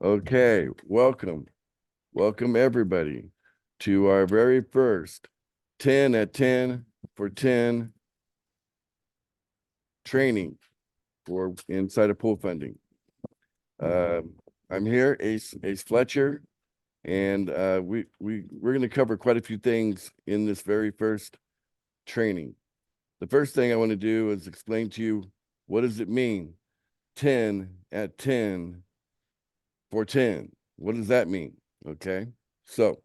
Okay, welcome everybody to our very first 10 at 10 for 10 training for inside of pool funding. I'm here, Ace Fletcher, and we're going to cover quite a few things in this very first training. The first thing I want to do is explain to you, what does it mean 10 at 10 for 10? What does that mean? Okay, so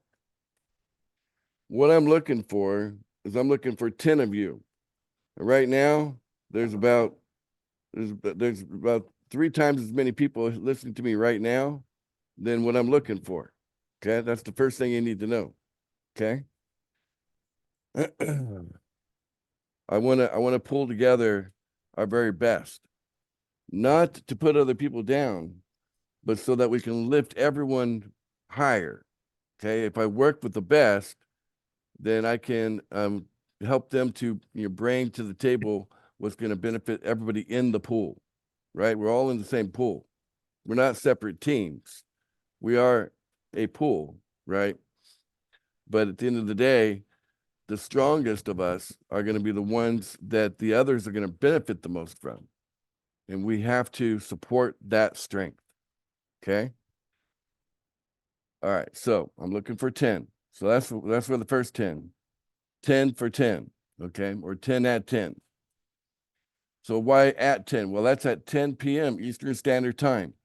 what I'm looking for is I'm looking for 10 of you. Right now, there's about 3 times as many people listening to me right now than what I'm looking for. Okay, that's the first thing you need to know. Okay. I want to pull together our very best, not to put other people down, but so that we can lift everyone higher. Okay, if I work with the best, then I can help them to bring to the table what's going to benefit everybody in the pool, right? We're all in the same pool. We're not separate teams. We are a pool, right? But at the end of the day, the strongest of us are going to be the ones that the others are going to benefit the most from. And we have to support that strength. Okay. All right. So I'm looking for 10. So that's for the first 10. 10 for 10. Okay. Or 10 at 10. So why at 10? Well, that's at 10 p.m. Eastern Standard Time.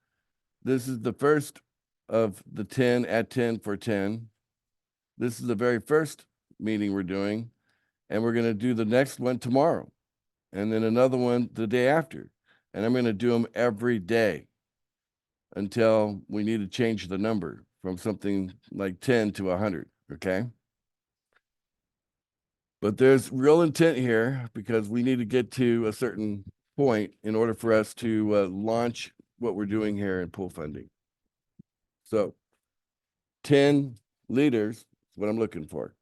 This is the first of the 10 at 10 for 10. This is the very first meeting we're doing, and we're going to do the next one tomorrow, and then another one the day after. And I'm going to do them every day until we need to change the number from something like 10 to 100, okay? But there's real intent here because we need to get to a certain point in order for us to launch what we're doing here in pool funding. So 10 leaders is what I'm looking for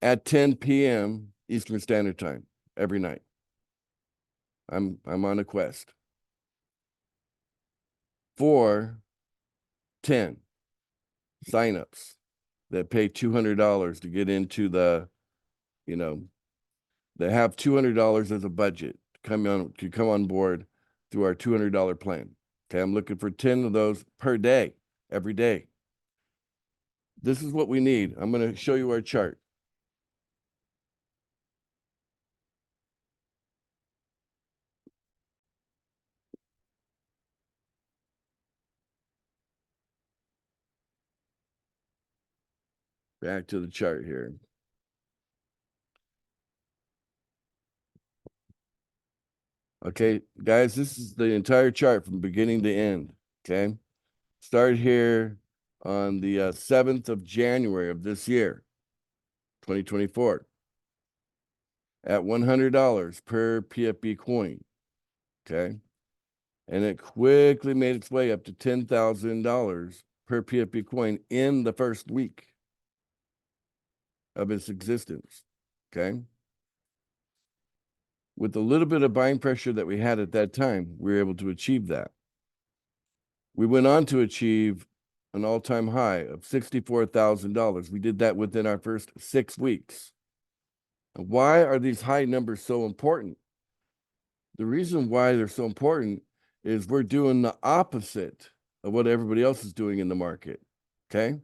at 10 p.m. Eastern Standard Time every night. I'm on a quest for 10 signups that pay $200 to get into the, they have $200 as a budget to come on board through our $200 plan. Okay, I'm looking for 10 of those per day, every day. This is what we need. I'm going to show you our chart. Back to the chart here. Okay, guys, this is the entire chart from beginning to end. Okay, start here on the 7th of January of this year, 2024, at $100 per PFP coin. Okay, and it quickly made its way up to $10,000 per PFP coin in the first week of its existence. Okay. With a little bit of buying pressure that we had at that time, we were able to achieve that. We went on to achieve an all-time high of $64,000. We did that within our first 6 weeks. Why are these high numbers so important? The reason why they're so important is we're doing the opposite of what everybody else is doing in the market. Okay.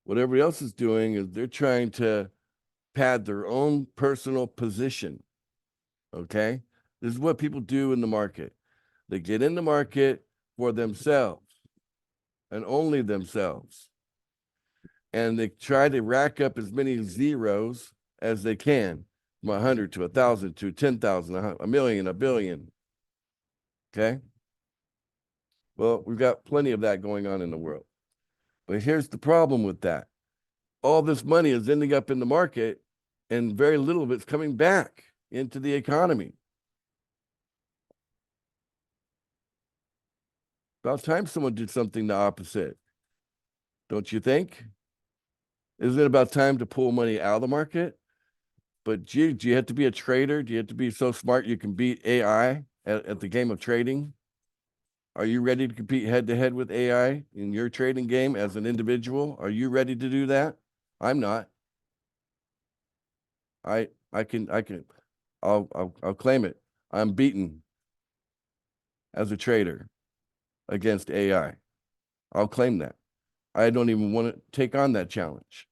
What everybody else is doing is they're trying to pad their own personal position. Okay. This is what people do in the market. They get in the market for themselves and only themselves. And they try to rack up as many zeros as they can, from 100 to 1,000 to 10,000, a million, a billion. Okay. Well, we've got plenty of that going on in the world. But here's the problem with that. All this money is ending up in the market and very little of it's coming back into the economy. About time someone did something the opposite. Don't you think? Isn't it about time to pull money out of the market? But gee, do you have to be a trader? Do you have to be so smart you can beat AI at the game of trading? Are you ready to compete head to head with AI in your trading game as an individual? Are you ready to do that? I'm not. I'll claim it. I'm beaten as a trader against AI. I'll claim that. I don't even want to take on that challenge.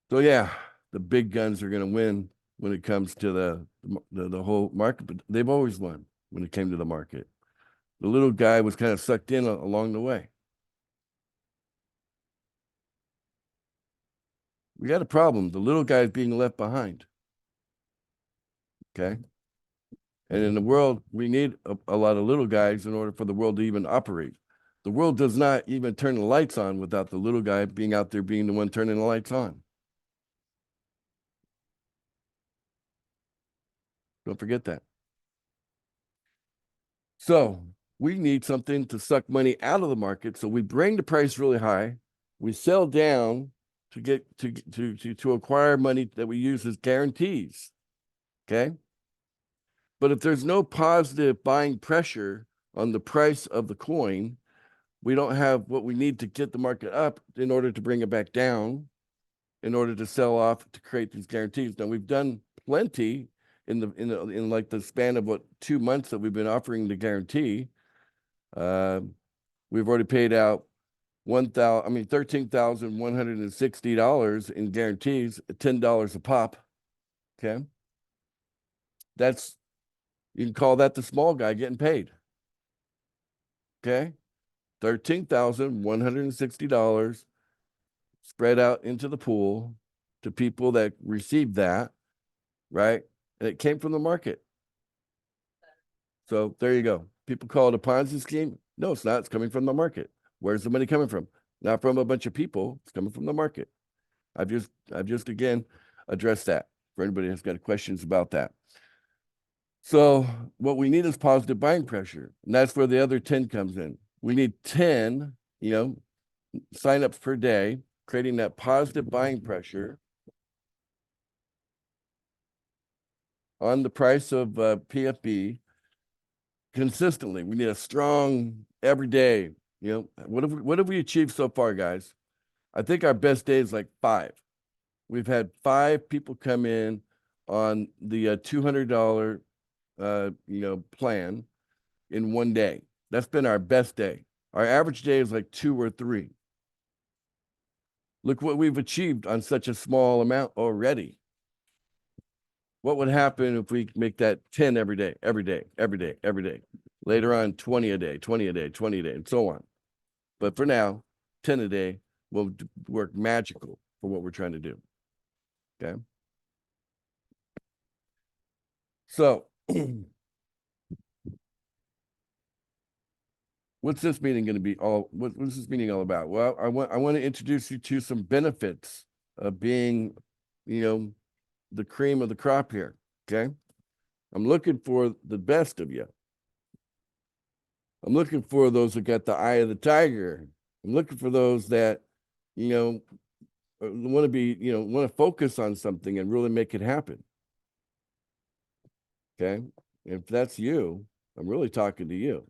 So yeah, the big guns are going to win when it comes to the whole market, but they've always won when it came to the market. The little guy was kind of sucked in along the way. We got a problem. The little guy is being left behind. Okay. And in the world, we need a lot of little guys in order for the world to even operate. The world does not even turn the lights on without the little guy being out there being the one turning the lights on. Don't forget that. So we need something to suck money out of the market. So we bring the price really high. We sell down to get to acquire money that we use as guarantees. Okay. But if there's no positive buying pressure on the price of the coin, we don't have what we need to get the market up in order to bring it back down, in order to sell off to create these guarantees. Now we've done plenty in like the span of what 2 months that we've been offering the guarantee. We've already paid out $13,160 in guarantees, $10 a pop. Okay, that's, you can call that the small guy getting paid. Okay, $13,160 spread out into the pool to people that received that, right? And it came from the market. So there you go. People call it a Ponzi scheme. No, it's not. It's coming from the market. Where's the money coming from? Not from a bunch of people. It's coming from the market. I've just again addressed that for anybody who's got questions about that. So what we need is positive buying pressure. And that's where the other 10 comes in. We need 10, signups per day, creating that positive buying pressure on the price of PFB consistently. We need a strong every day. What have we achieved so far, guys? I think our best day is like 5. We've had 5 people come in on the $200 plan in one day. That's been our best day. Our average day is like 2 or 3. Look what we've achieved on such a small amount already. What would happen if we make that 10 every day, every day, every day, every day? Later on, 20 a day, 20 a day, 20 a day, and so on. But for now, 10 a day will work magical for what we're trying to do. Okay. So what's this meeting going to be what's this meeting all about? Well, I want to introduce you to some benefits of being, the cream of the crop here. Okay. I'm looking for the best of you. I'm looking for those that got the eye of the tiger. I'm looking for those that, want to focus on something and really make it happen. Okay. If that's you, I'm really talking to you.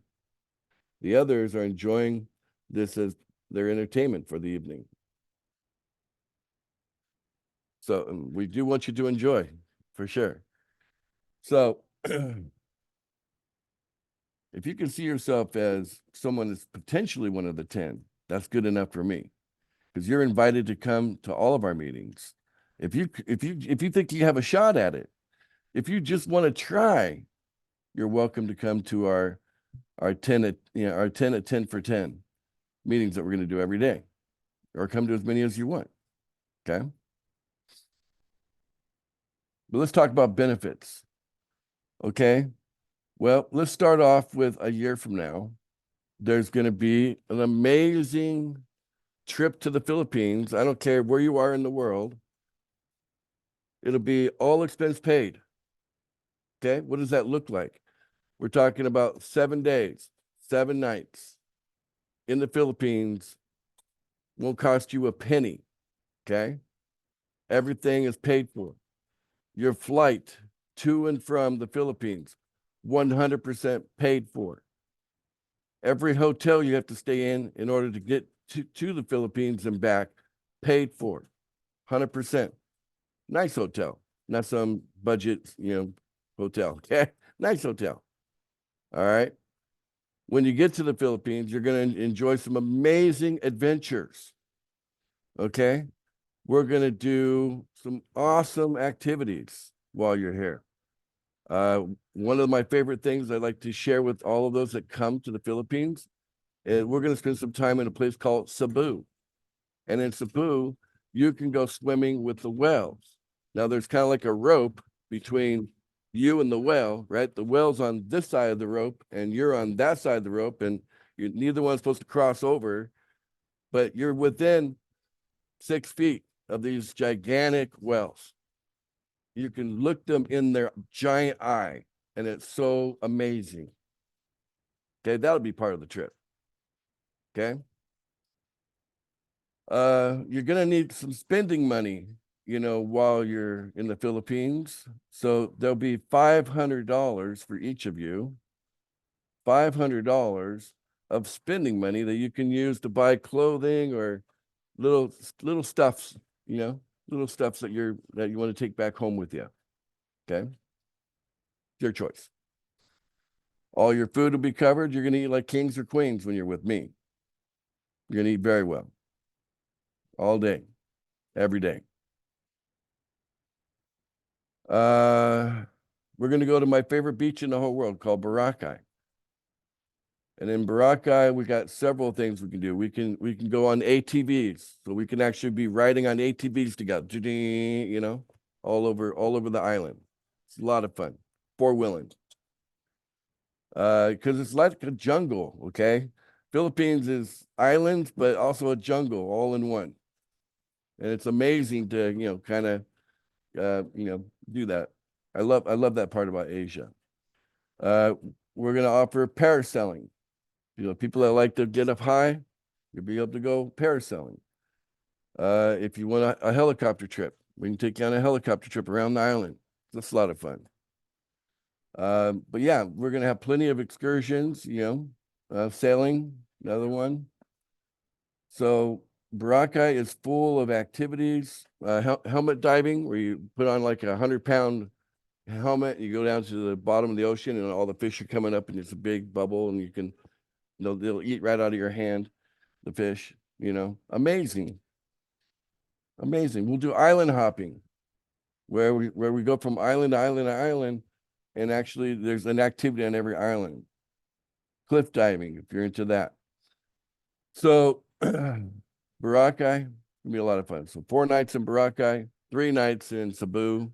The others are enjoying this as their entertainment for the evening. So we do want you to enjoy, for sure. So if you can see yourself as someone that's potentially one of the 10, that's good enough for me, because you're invited to come to all of our meetings. If you think you have a shot at it, if you just want to try, you're welcome to come to our 10 at 10 for 10 meetings that we're going to do every day, or come to as many as you want. Okay. But let's talk about benefits. Okay. Well, let's start off with a year from now. There's going to be an amazing trip to the Philippines. I don't care where you are in the world. It'll be all expense paid. Okay. What does that look like? We're talking about 7 days, 7 nights in the Philippines. Won't cost you a penny. Okay. Everything is paid for. Your flight to and from the Philippines, 100% paid for. Every hotel you have to stay in order to get to the Philippines and back, paid for, 100%. Nice hotel, not some budget, hotel. Okay, nice hotel. All right. When you get to the Philippines, you're going to enjoy some amazing adventures. Okay. We're going to do some awesome activities while you're here. One of my favorite things I'd like to share with all of those that come to the Philippines is we're going to spend some time in a place called Cebu. And in Cebu, you can go swimming with the whales. Now, there's kind of like a rope between you and the whale, right? The whale's on this side of the rope, and you're on that side of the rope, and neither one's supposed to cross over, but you're within 6 feet of these gigantic whales. You can look them in their giant eye, and it's so amazing. Okay, that'll be part of the trip. Okay. You're gonna need some spending money, while you're in the Philippines. So there'll be $500 for each of you, $500 of spending money that you can use to buy clothing or little stuffs, little stuffs that you want to take back home with you. Okay, your choice. All your food will be covered. You're gonna eat like kings or queens when you're with me. You're gonna eat very well, all day, every day. We're going to go to my favorite beach in the whole world called Boracay. And in Boracay, we got several things we can do. We can go on ATVs, so we can actually be riding on ATVs together, all over the island. It's a lot of fun. Four-wheeling. Because it's like a jungle, okay? Philippines is islands, but also a jungle all in one. And it's amazing to, kind of do that. I love that part about Asia. We're going to offer parasailing. People that like to get up high, you'll be able to go parasailing. If you want a helicopter trip, we can take you on a helicopter trip around the island. That's a lot of fun. But yeah, we're going to have plenty of excursions, sailing, another one. So Boracay is full of activities, helmet diving, where you put on like 100-pound helmet, and you go down to the bottom of the ocean, and all the fish are coming up, and it's a big bubble, and you can, they'll eat right out of your hand, the fish, amazing. We'll do island hopping, where we go from island to island to island, and actually there's an activity on every island. Cliff diving, if you're into that. So Boracay will be a lot of fun. So 4 nights in Boracay, 3 nights in Cebu.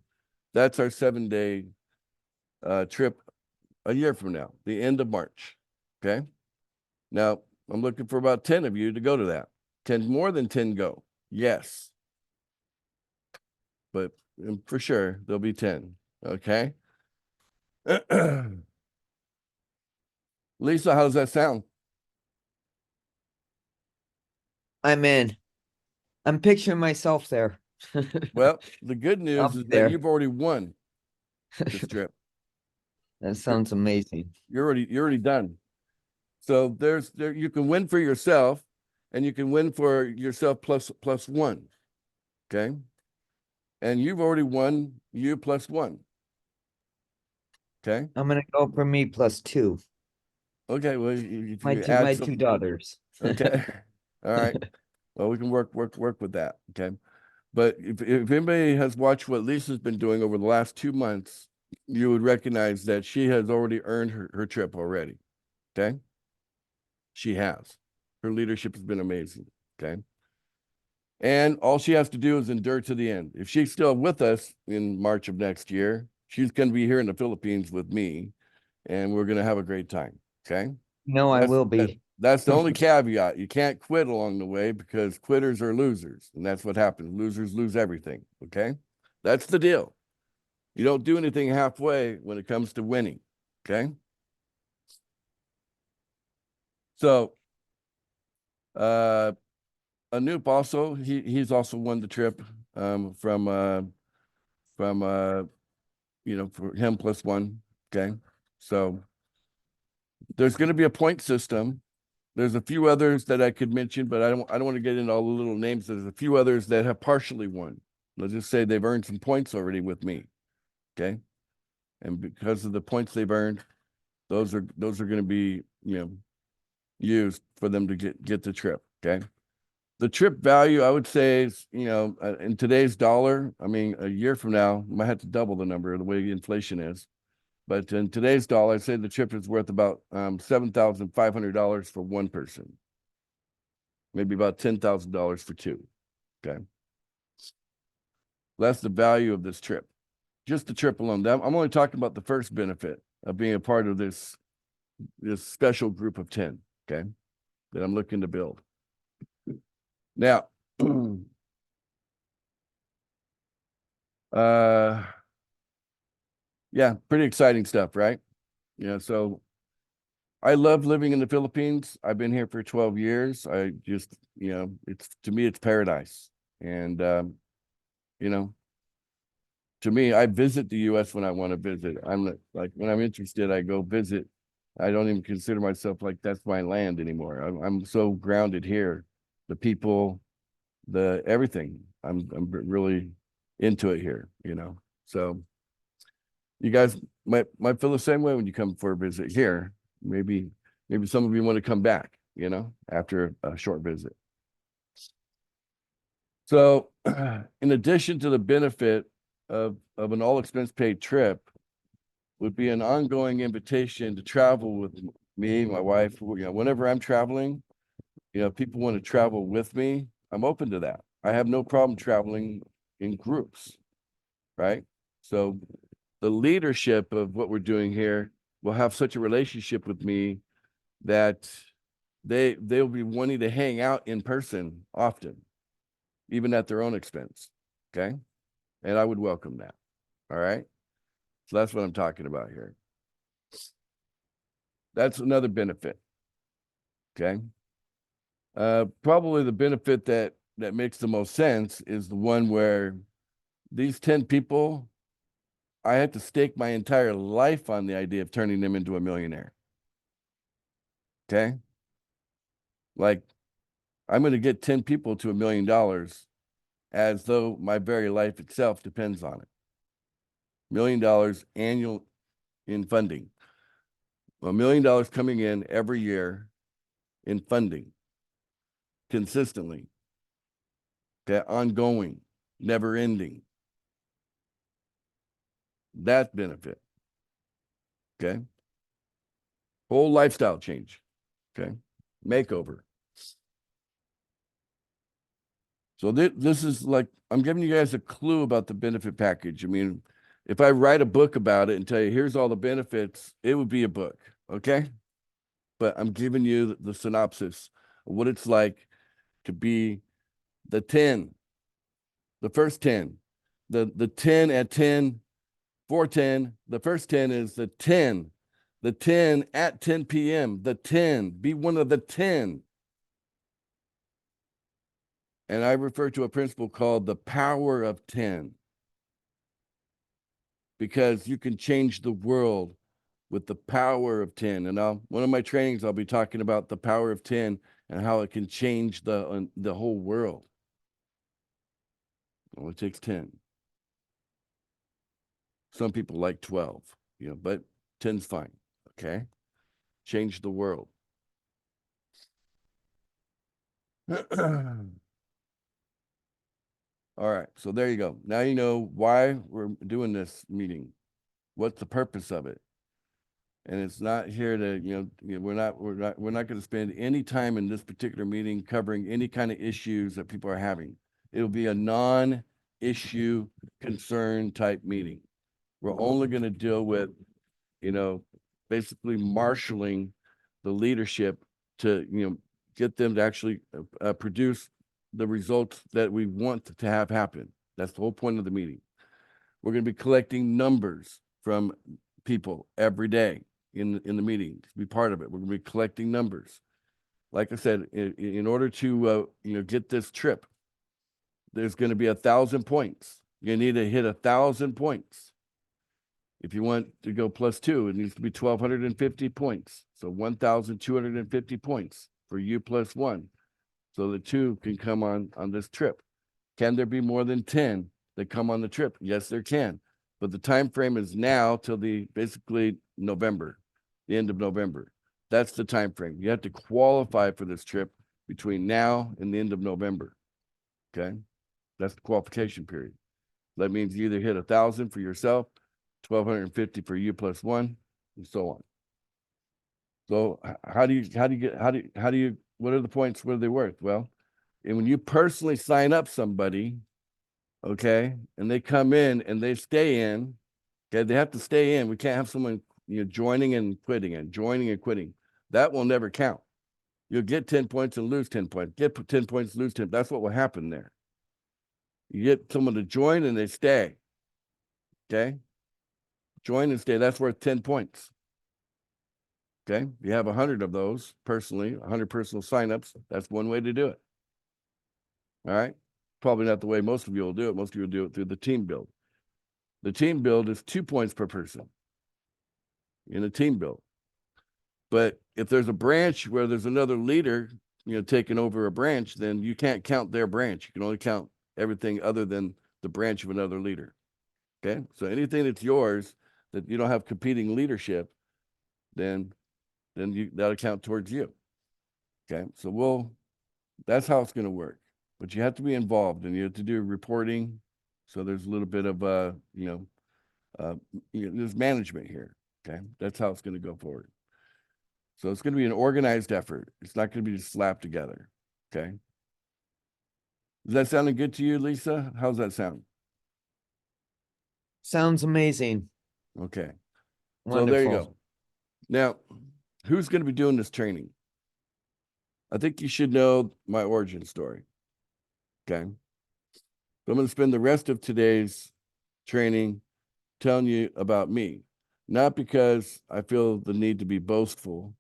That's our 7-day trip a year from now, the end of March. Okay. Now I'm looking for about 10 of you to go to that. 10 more than 10 go. Yes. But for sure there'll be 10. Okay. Lisa, how does that sound? I'm in. I'm picturing myself there. Well, the good news Up is there. that you've already won this trip. That sounds amazing. You're already done. So you can win for yourself, and you can win for yourself plus one. Okay. And you've already won you plus one. Okay. I'm gonna go for me plus 2. Okay. Well, if My you two add my some, 2 daughters. okay. All right. Well, we can work with that. Okay. But if anybody has watched what Lisa's been doing over the last 2 months, you would recognize that she has already earned her trip already. Okay. She has. Her leadership has been amazing. Okay. And all she has to do is endure to the end. If she's still with us in March of next year, she's going to be here in the Philippines with me, and we're going to have a great time. Okay. No, I will be. That's the only caveat. You can't quit along the way, because quitters are losers. And that's what happens. Losers lose everything. Okay. That's the deal. You don't do anything halfway when it comes to winning. Okay. So, Anoop also, he's also won the trip from for him plus one. Okay. So there's going to be a point system. There's a few others that I could mention, but I don't want to get into all the little names. There's a few others that have partially won. Let's just say they've earned some points already with me. Okay. And because of the points they've earned, those are going to be, used for them to get the trip. Okay. The trip value, I would say, is, in today's dollar, I mean, a year from now, I might have to double the number the way inflation is. But in today's dollar, I'd say the trip is worth about $7,500 for one person. Maybe about $10,000 for two. Okay. That's the value of this trip. Just the trip alone. I'm only talking about the first benefit of being a part of this special group of 10, okay, that I'm looking to build. Now, yeah, pretty exciting stuff, right? So I love living in the Philippines. I've been here for 12 years. I just, to me, it's paradise. And, to me, I visit the U.S. when I want to visit. I'm like, when I'm interested, I go visit. I don't even consider myself like that's my land anymore. I'm so grounded here. The people, the everything. I'm really into it here, So you guys might feel the same way when you come for a visit here. Maybe some of you want to come back, after a short visit. So in addition to the benefit of an all expense paid trip would be an ongoing invitation to travel with me, my wife, whenever I'm traveling, people want to travel with me. I'm open to that. I have no problem traveling in groups, right? So the leadership of what we're doing here will have such a relationship with me that they'll be wanting to hang out in person often, even at their own expense. Okay. And I would welcome that. All right. So that's what I'm talking about here. That's another benefit. Okay. Probably the benefit that makes the most sense is the one where these 10 people, I had to stake my entire life on the idea of turning them into a millionaire. Okay. Like, I'm going to get 10 people to $1 million as though my very life itself depends on it. $1 million annual in funding. $1 million coming in every year in funding consistently. Okay, ongoing, never ending. That benefit. Okay. Whole lifestyle change. Okay. Makeover. So this is like, I'm giving you guys a clue about the benefit package. I mean, if I write a book about it and tell you, here's all the benefits, it would be a book. Okay. But I'm giving you the synopsis of what it's like to be the 10, the first 10, the 10 at 10, 410. The first 10 is the 10 at 10 p.m., the 10, be one of the 10. And I refer to a principle called the power of 10, because you can change the world with the power of 10. And one of my trainings, I'll be talking about the power of 10 and how it can change the whole world. Well, it takes 10. Some people like 12, but 10's fine. Okay. Change the world. All right. So there you go. Now you know why we're doing this meeting. What's the purpose of it? And it's not here to, we're not going to spend any time in this particular meeting covering any kind of issues that people are having. It'll be a non-issue concern type meeting. We're only going to deal with, basically marshaling the leadership to, get them to actually produce the results that we want to have happen. That's the whole point of the meeting. We're going to be collecting numbers from people every day in the meeting to be part of it. We're going to be collecting numbers. Like I said, in order to get this trip, there's going to be 1,000 points. You need to hit 1,000 points. If you want to go +2, it needs to be 1,250 points. So 1,250 points for you +1. So the 2 can come on this trip. Can there be more than 10 that come on the trip? Yes, there can. But the time frame is now till basically November, the end of November. That's the time frame. You have to qualify for this trip between now and the end of November. Okay, that's the qualification period. That means you either hit 1,000 for yourself, 1,250 for you +1, and so on. So what are the points? What are they worth? Well, and when you personally sign up somebody, okay, and they come in and they stay in, okay, they have to stay in. We can't have someone joining and quitting and joining and quitting. That will never count. You'll get 10 points and lose 10 points. Get 10 points, lose 10. That's what will happen there. You get someone to join and they stay. Okay. Join and stay. That's worth 10 points. Okay. You have 100 of those personally, 100 personal signups. That's one way to do it. All right. Probably not the way most of you will do it. Most of you will do it through the team build. The team build is 2 points per person in a team build. But if there's a branch where there's another leader, taking over a branch, then you can't count their branch. You can only count everything other than the branch of another leader. Okay. So anything that's yours that you don't have competing leadership, then that'll count towards you. Okay. So that's how it's going to work. But you have to be involved and you have to do reporting. So there's a little bit of there's management here. Okay. That's how it's going to go forward. So it's going to be an organized effort. It's not going to be just slapped together. Okay. Is that sounding good to you, Lisa? How's that sound? Sounds amazing. Okay. Wonderful. So there you go. Now, who's going to be doing this training? I think you should know my origin story. Okay. So I'm going to spend the rest of today's training telling you about me, not because I feel the need to be boastful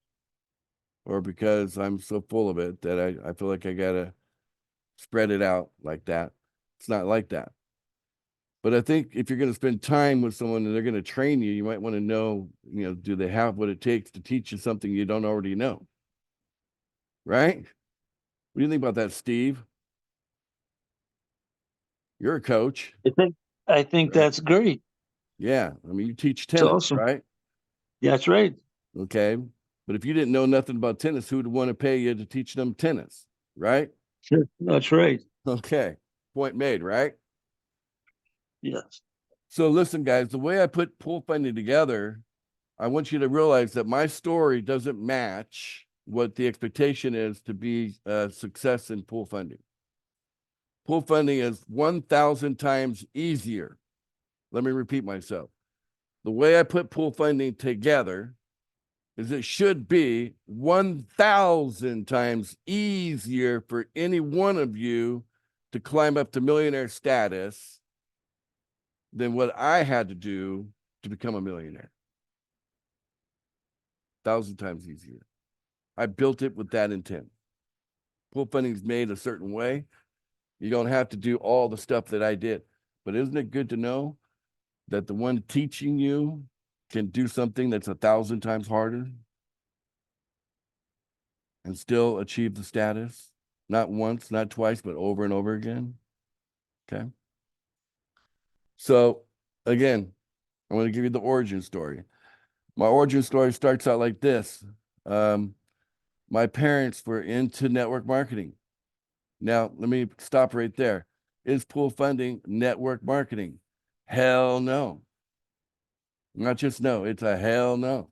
or because I'm so full of it that I feel like I got to spread it out like that. It's not like that. But I think if you're going to spend time with someone and they're going to train you, you might want to know, do they have what it takes to teach you something you don't already know? Right? What do you think about that, Steve? You're a coach. I think Right. that's great. Yeah. I mean, you teach It's tennis, awesome. right? That's right. Okay. But if you didn't know nothing about tennis, who would want to pay you to teach them tennis? Right? That's right. Okay. Point made, right? Yes. So listen, guys, the way I put pool funding together, I want you to realize that my story doesn't match what the expectation is to be a success in pool funding. Pool funding is 1,000 times easier. Let me repeat myself. The way I put pool funding together is it should be 1,000 times easier for any one of you to climb up to millionaire status than what I had to do to become a millionaire. 1,000 times easier. I built it with that intent. Pool funding is made a certain way. You don't have to do all the stuff that I did. But isn't it good to know that the one teaching you can do something that's 1,000 times harder and still achieve the status? Not once, not twice, but over and over again. Okay. So again, I want to give you the origin story. My origin story starts out like this. My parents were into network marketing. Now, let me stop right there. Is pool funding network marketing? Hell no. Not just no, it's a hell no.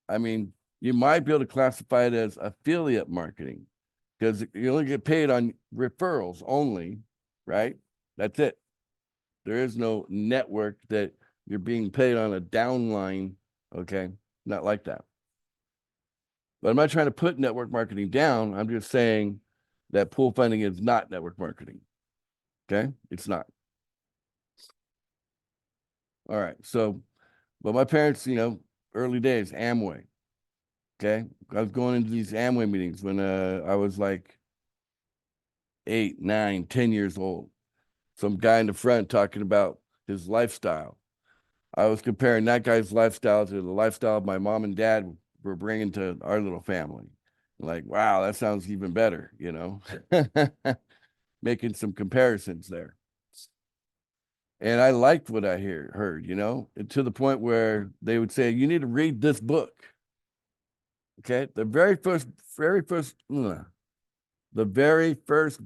I mean, you might be able to classify it as affiliate marketing because you only get paid on referrals only, right? That's it. There is no network that you're being paid on a downline. Okay. Not like that. But I'm not trying to put network marketing down. I'm just saying that pool funding is not network marketing. Okay. It's not. All right. So, but my parents, early days, Amway. Okay. I was going into these Amway meetings when I was like 8, 9, 10 years old. Some guy in the front talking about his lifestyle. I was comparing that guy's lifestyle to the lifestyle my mom and dad were bringing to our little family. Like, wow, that sounds even better, you know, making some comparisons there. And I liked what I heard, you know, to the point where they would say, you need to read this book. Okay. The very first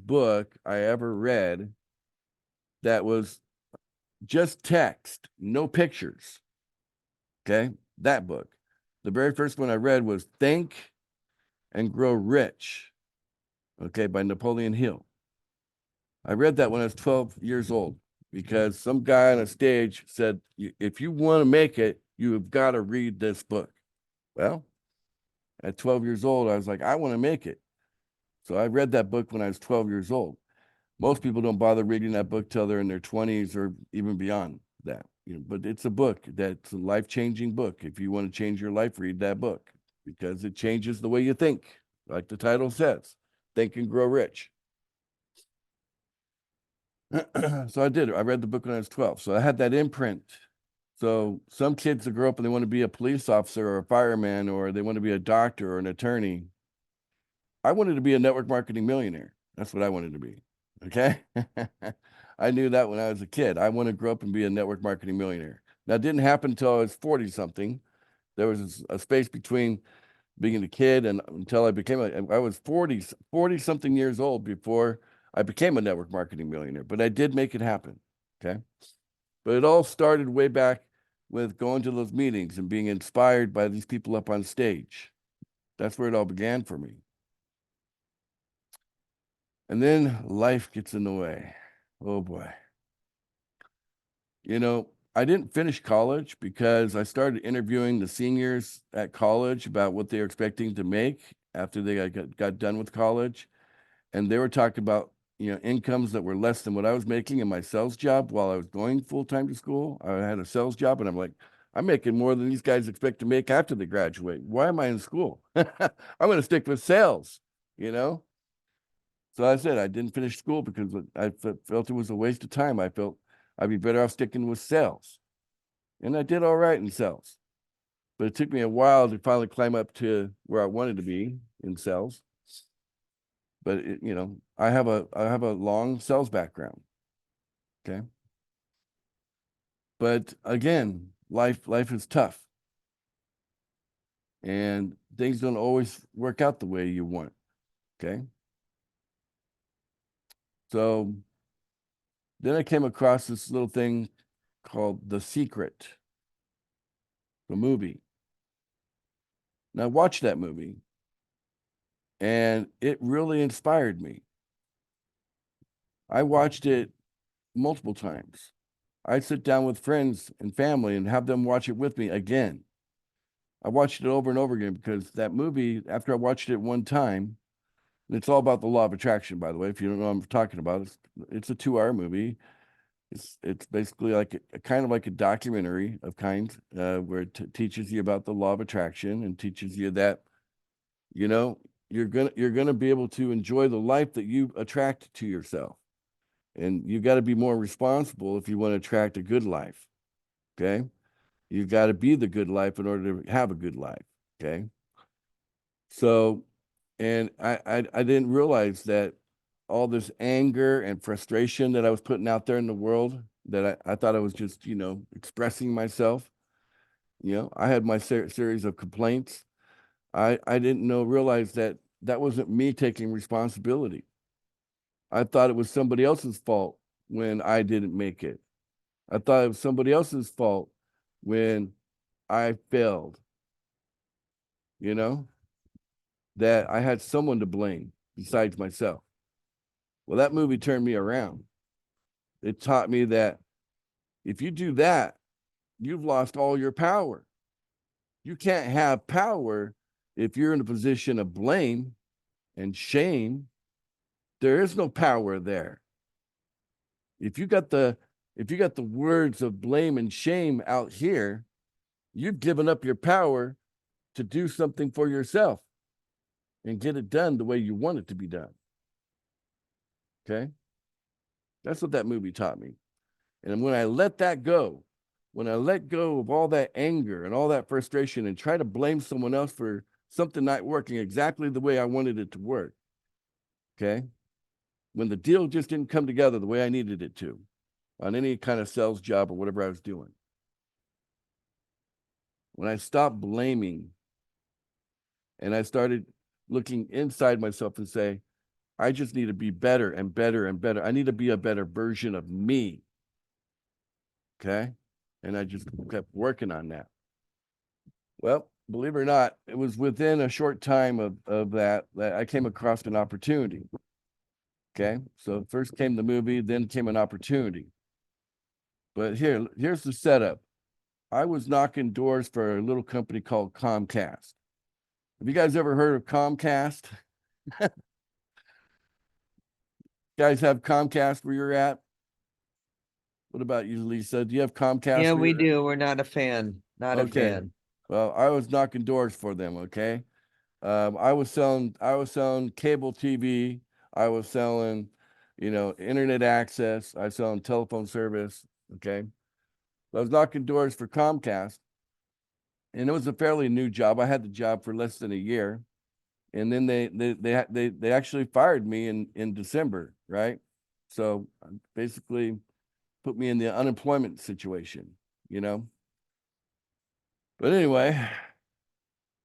book I ever read that was just text, no pictures. Okay. That book. The very first one I read was Think and Grow Rich. Okay. By Napoleon Hill. I read that when I was 12 years old because some guy on a stage said, if you want to make it, you have got to read this book. Well, at 12 years old, I was like, I want to make it. So I read that book when I was 12 years old. Most people don't bother reading that book till they're in their 20s or even beyond that. You know, but it's a book that's a life-changing book. If you want to change your life, read that book because it changes the way you think, like the title says, Think and Grow Rich. So I did. I read the book when I was 12. So I had that imprint. So some kids that grow up and they want to be a police officer or a fireman, or they want to be a doctor or an attorney. I wanted to be a network marketing millionaire. That's what I wanted to be. Okay. I knew that when I was a kid. I want to grow up and be a network marketing millionaire. That didn't happen until I was 40 something. There was a space between being a kid and until I became I was 40 something years old before I became a network marketing millionaire, but I did make it happen. Okay. But it all started way back with going to those meetings and being inspired by these people up on stage. That's where it all began for me. And then life gets in the way. Oh boy. You know, I didn't finish college because I started interviewing the seniors at college about what they were expecting to make after they got done with college. And they were talking about, you know, incomes that were less than what I was making in my sales job while I was going full-time to school. I had a sales job and I'm like, I'm making more than these guys expect to make after they graduate. Why am I in school? I'm going to stick with sales, you know? So I said I didn't finish school because I felt it was a waste of time. I felt I'd be better off sticking with sales. And I did all right in sales. But it took me a while to finally climb up to where I wanted to be in sales. But it, you know, I have a long sales background. Okay. But again, life is tough. And things don't always work out the way you want. Okay. So then I came across this little thing called The Secret, the movie. Now I watched that movie and it really inspired me. I watched it multiple times. I'd sit down with friends and family and have them watch it with me again. I watched it over and over again because that movie, after I watched it one time, and it's all about the law of attraction, by the way, if you don't know what I'm talking about, it's a 2-hour movie. It's basically like a kind of like a documentary of kind, where it teaches you about the law of attraction and teaches you that, you know, you're gonna be able to enjoy the life that you attract to yourself. And you got to be more responsible if you want to attract a good life. Okay. You got to be the good life in order to have a good life. Okay. So, and I didn't realize that all this anger and frustration that I was putting out there in the world, that I thought I was just, you know, expressing myself. You know, I had my series of complaints. I didn't realize that that wasn't me taking responsibility. I thought it was somebody else's fault when I didn't make it. I thought it was somebody else's fault when I failed, you know, that I had someone to blame besides myself. Well, that movie turned me around. It taught me that if you do that, you've lost all your power. You can't have power if you're in a position of blame and shame. There is no power there. If you got the words of blame and shame out here, you've given up your power to do something for yourself and get it done the way you want it to be done. Okay. That's what that movie taught me. And when I let that go, when I let go of all that anger and all that frustration and try to blame someone else for something not working exactly the way I wanted it to work, okay? When the deal just didn't come together the way I needed it to on any kind of sales job or whatever I was doing. When I stopped blaming and I started looking inside myself and say, I just need to be better and better and better. I need to be a better version of me. Okay. And I just kept working on that. Well, believe it or not, it was within a short time of that I came across an opportunity. Okay. So first came the movie, then came an opportunity. But here's the setup. I was knocking doors for a little company called Comcast. Have you guys ever heard of Comcast? Guys have Comcast where you're at? What about you, Lisa? Do you have Comcast? Yeah, where we you're at? do. We're not a fan. Not a Okay. fan. Well, I was knocking doors for them. Okay. I was selling cable TV. I was selling, internet access. I was selling telephone service. Okay. I was knocking doors for Comcast, and it was a fairly new job. I had the job for less than a year, and then they actually fired me in December, right? So basically put me in the unemployment situation, you know. But anyway,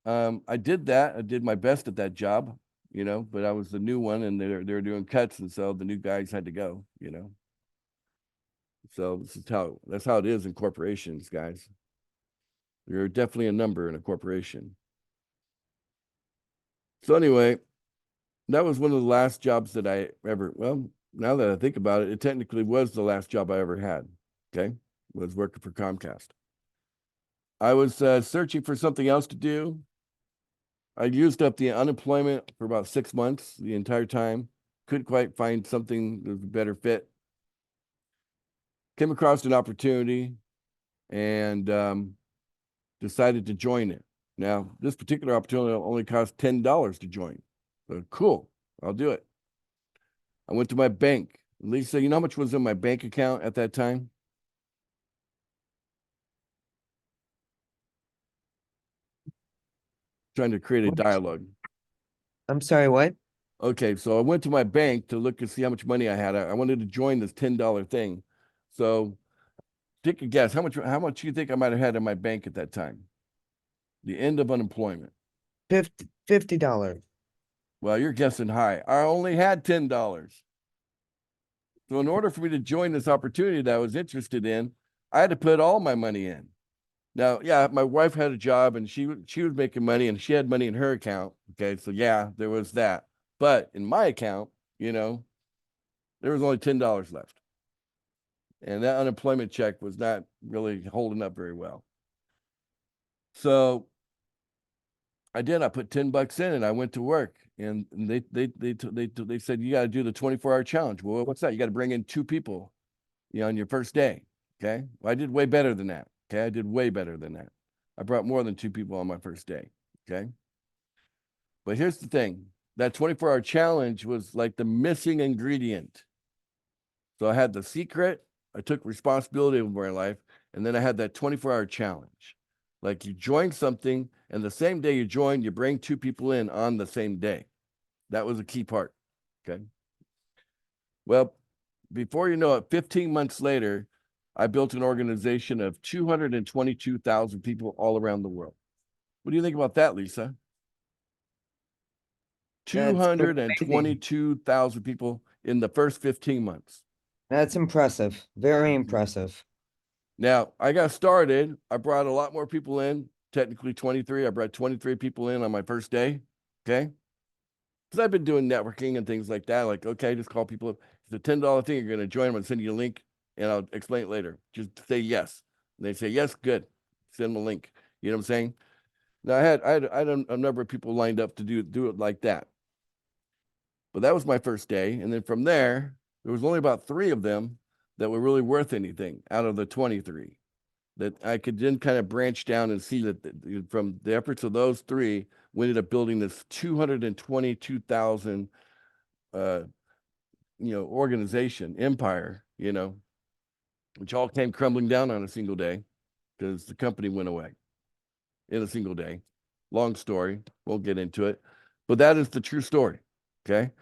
I did that. I did my best at that job, but I was the new one, and they're doing cuts, and so the new guys had to go, So that's how it is in corporations, guys. You're definitely a number in a corporation. So anyway, that was one of the last jobs that I ever, well, now that I think about it, it technically was the last job I ever had. Okay. Was working for Comcast. I was searching for something else to do. I used up the unemployment for about 6 months, the entire time. Couldn't quite find something that was a better fit. Came across an opportunity and decided to join it. Now, this particular opportunity only cost $10 to join. So cool, I'll do it. I went to my bank. Lisa, you know how much was in my bank account at that time? Trying to create a What? dialogue. I'm sorry, what? Okay, so I went to my bank to look and see how much money I had. I wanted to join this $10 thing. So take a guess. How much do you think I might have had in my bank at that time? The end of unemployment. $50. Well, you're guessing high. I only had $10. So in order for me to join this opportunity that I was interested in, I had to put all my money in. Now, yeah, my wife had a job and she was making money and she had money in her account. Okay, so yeah, there was that. But in my account, there was only $10 left. And that unemployment check was not really holding up very well. So I did. I put $10 in and I went to work. And they said, you got to do the 24-hour challenge. Well, what's that? You got to bring in 2 people, on your first day. Okay. Well, I did way better than that. Okay. I did way better than that. I brought more than 2 people on my first day. Okay. But here's the thing, that 24-hour challenge was like the missing ingredient. So I had the secret, I took responsibility of my life, and then I had that 24-hour challenge. Like you join something, and the same day you join, you bring 2 people in on the same day. That was a key part. Okay. Well, before you know it, 15 months later, I built an organization of 222,000 people all around the world. What do you think about that, Lisa? That's amazing. 222,000 people in the first 15 months. That's impressive. Very impressive. Now, I got started. I brought a lot more people in, technically 23. I brought 23 people in on my first day. Okay. Because I've been doing networking and things like that. Like, okay, just call people up. It's a $10 thing. You're going to join. I'm going to send you a link and I'll explain it later. Just say yes. And they say, yes, good. Send them a link. You know what I'm saying? Now, I had a number of people lined up to do it like that. But that was my first day. And then from there was only about 3 of them that were really worth anything out of the 23 that I could then kind of branch down and see that from the efforts of those 3, we ended up building this 222,000, organization, empire, which all came crumbling down on a single day. because the company went away in a single day. Long story, won't get into it, but that is the true story. Okay.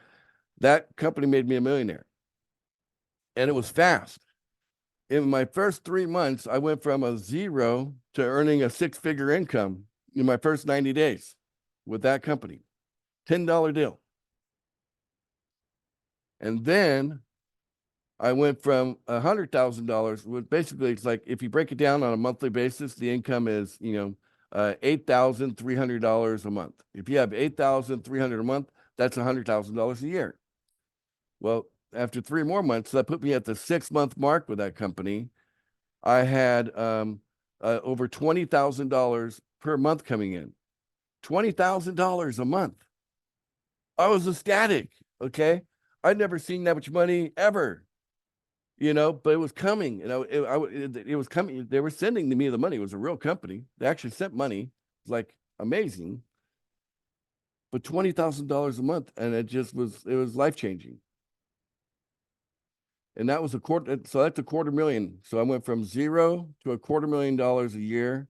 That company made me a millionaire, and it was fast. In my first 3 months, I went from a zero to earning a six-figure income in my first 90 days with that company. $10 deal. And then I went from $100,000, which basically it's like, if you break it down on a monthly basis, the income is, $8,300 a month. If you have $8,300 a month, that's $100,000 a year. Well, after 3 more months, that put me at the 6-month mark with that company. I had over $20,000 per month coming in. $20,000 a month. I was ecstatic. Okay. I'd never seen that much money ever, but it was coming. It was coming. They were sending me the money. It was a real company. They actually sent money. It was like amazing. But $20,000 a month. And it was life-changing. And that was so that's $250,000. So I went from zero to $250,000 a year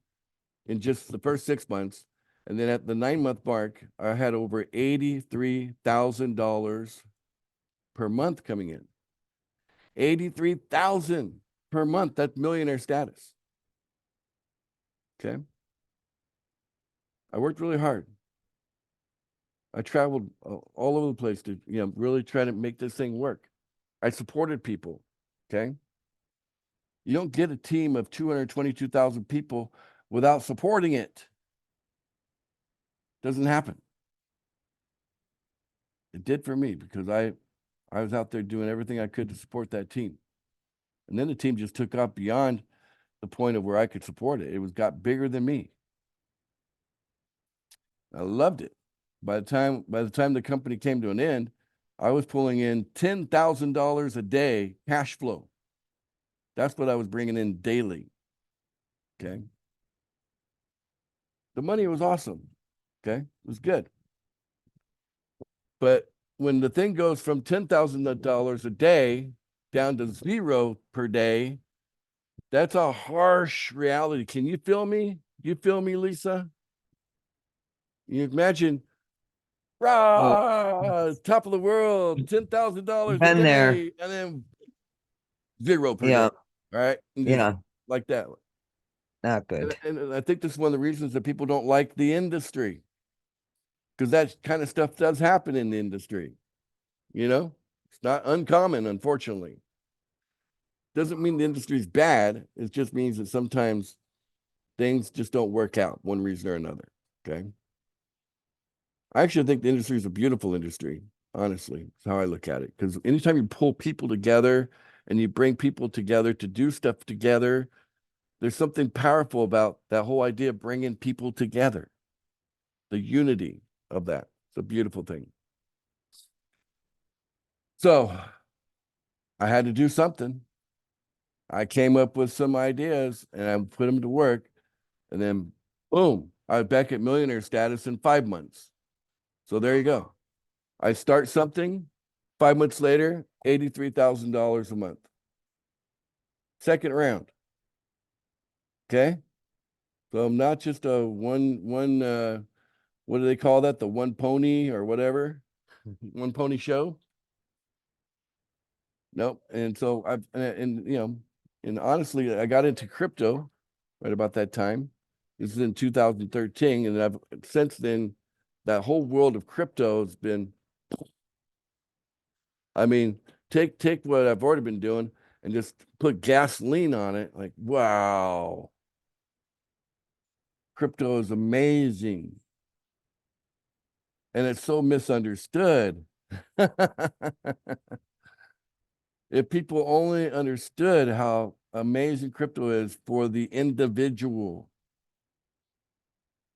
in just the first 6 months. And then at the 9-month mark, I had over $83,000 per month coming in. 83,000 per month. That's millionaire status. Okay. I worked really hard. I traveled all over the place to, really try to make this thing work. I supported people. Okay. You don't get a team of 222,000 people without supporting it. Doesn't happen. It did for me because I was out there doing everything I could to support that team. And then the team just took off beyond the point of where I could support it. It got bigger than me. I loved it. By the time the company came to an end, I was pulling in $10,000 a day cash flow. That's what I was bringing in daily. Okay. The money was awesome. Okay. It was good. But when the thing goes from $10,000 a day down to zero per day, that's a harsh reality. Can you feel me? You feel me, Lisa? You imagine, top of the world, $10,000 a Been day, there. and then zero per Yeah. day. All right. And just Yeah. like that. Not good. And I think this is one of the reasons that people don't like the industry, because that kind of stuff does happen in the industry. It's not uncommon, unfortunately. Doesn't mean the industry is bad. It just means that sometimes things just don't work out one reason or another. Okay. I actually think the industry is a beautiful industry. Honestly, that's how I look at it. Because anytime you pull people together and you bring people together to do stuff together, there's something powerful about that whole idea of bringing people together. The unity of that. It's a beautiful thing. So I had to do something. I came up with some ideas and I put them to work. And then, boom, I was back at millionaire status in 5 months. So there you go. I start something, 5 months later, $83,000 a month. Second round. Okay. So I'm not just a one, what do they call that? The one pony or whatever, one pony show. Nope. And so and honestly, I got into crypto right about that time. This is in 2013. And I've since then, that whole world of crypto has been, take what I've already been doing and just put gasoline on it. Like, wow. Crypto is amazing. And it's so misunderstood. If people only understood how amazing crypto is for the individual.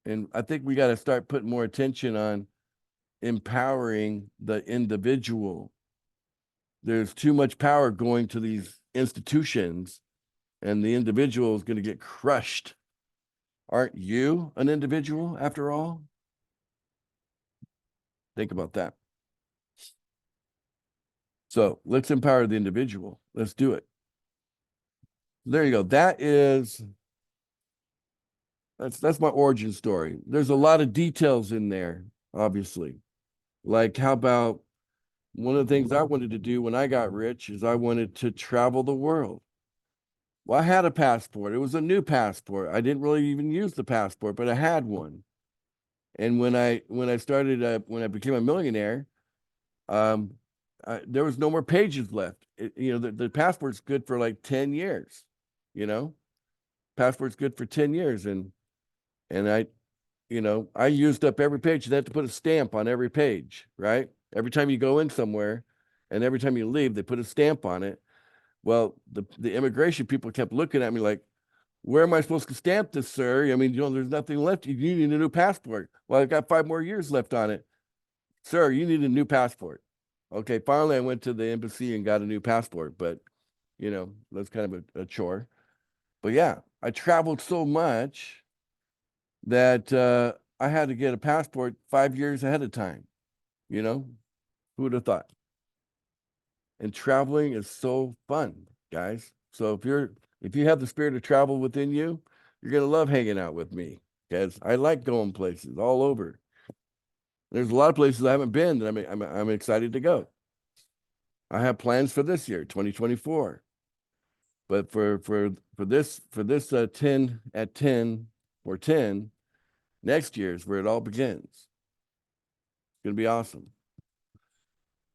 And I think we got to start putting more attention on empowering the individual. There's too much power going to these institutions, and the individual is going to get crushed. Aren't you an individual after all? Think about that. So let's empower the individual. Let's do it. There you go. That is That's my origin story. There's a lot of details in there, obviously. Like how about one of the things I wanted to do when I got rich is I wanted to travel the world. Well, I had a passport. It was a new passport. I didn't really even use the passport, but I had one. And when I started when I became a millionaire, um, there was no more pages left. The passport's good for like 10 years. You know, passport's good for 10 years, and I used up every page. They had to put a stamp on every page, right? Every time you go in somewhere, and every time you leave, they put a stamp on it. Well, the immigration people kept looking at me like, where am I supposed to stamp this, sir? I mean, there's nothing left. You need a new passport. Well, I've got 5 more years left on it. Sir, you need a new passport. Okay, finally I went to the embassy and got a new passport, but that's kind of a chore. But yeah, I traveled so much that I had to get a passport 5 years ahead of time. Who would have thought? And traveling is so fun, guys. So if you have the spirit of travel within you, you're gonna love hanging out with me, because I like going places all over. There's a lot of places I haven't been that I'm excited to go. I have plans for this year, 2024. But for this 10 at 10 or 10, next year is where it all begins. It's gonna be awesome.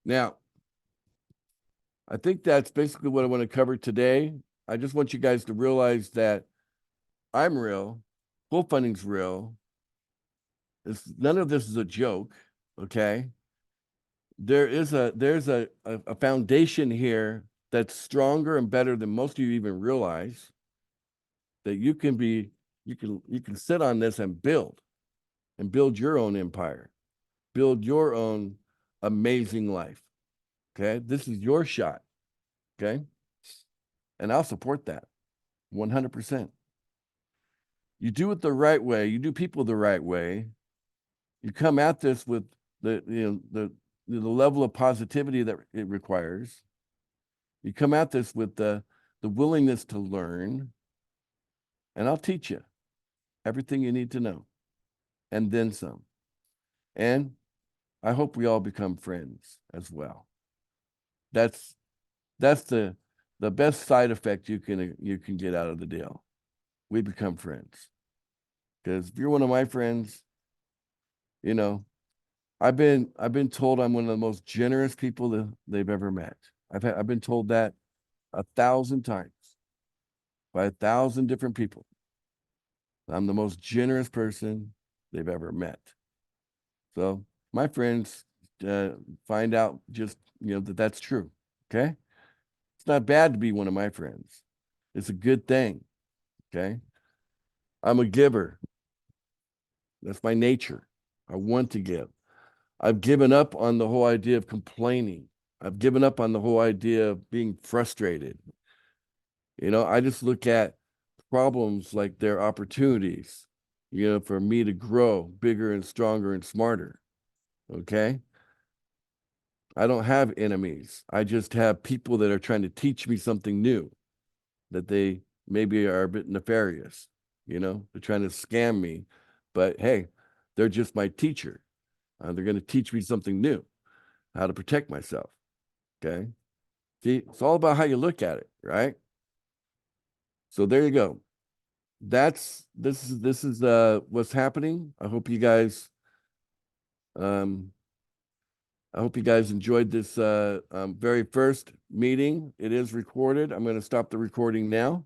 Now, I think that's basically what I want to cover today. I just want you guys to realize that I'm real. Full funding's real. None of this is a joke. Okay. There's a foundation here that's stronger and better than most of you even realize, that you can sit on this and build your own empire, build your own amazing life. Okay. This is your shot. Okay. And I'll support that 100%. You do it the right way. You do people the right way. You come at this with the level of positivity that it requires. You come at this with the willingness to learn, and I'll teach you everything you need to know, and then some. And I hope we all become friends as well. That's the best side effect you can get out of the deal. We become friends. Because if you're one of my friends, I've been told I'm one of the most generous people that they've ever met. I've been told that 1,000 times by 1,000 different people. I'm the most generous person they've ever met. So my friends find out just that's true. Okay, it's not bad to be one of my friends. It's a good thing. Okay, I'm a giver. That's my nature. I want to give. I've given up on the whole idea of complaining. I've given up on the whole idea of being frustrated. I just look at problems like they're opportunities, for me to grow bigger and stronger and smarter. Okay. I don't have enemies. I just have people that are trying to teach me something new, that they maybe are a bit nefarious. They're trying to scam me, but hey, they're just my teacher. They're going to teach me something new, how to protect myself. Okay. See, it's all about how you look at it, right? So there you go. This is what's happening. I hope you guys enjoyed this very first meeting. It is recorded. I'm going to stop the recording now.